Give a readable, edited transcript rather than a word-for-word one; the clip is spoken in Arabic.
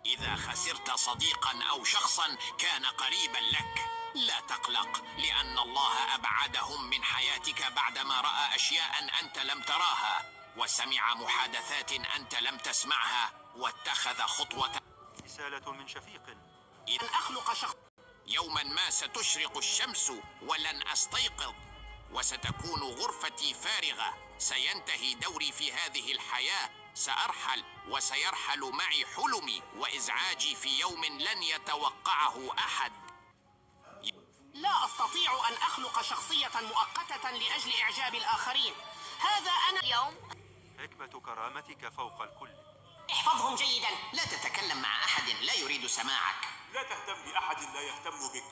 إذا خسرت صديقا أو شخصا كان قريبا لك، لا تقلق، لأن الله أبعدهم من حياتك بعدما رأى أشياء أنت لم تراها، وسمع محادثات أنت لم تسمعها، واتخذ خطوة. رسالة من شفيق. أن أخلق شخص. يوما ما ستشرق الشمس ولن أستيقظ، وستكون غرفتي فارغة، سينتهي دوري في هذه الحياة، سأرحل وسيرحل معي حلمي وإزعاجي في يوم لن يتوقعه أحد. لا أستطيع أن أخلق شخصية مؤقتة لأجل إعجاب الآخرين. هذا أنا اليوم. حكمة كرامتك فوق الكل. احفظهم جيدا، لا تتكلم مع أحد لا يريد سماعك. لا تهتم بأحد لا يهتم بك.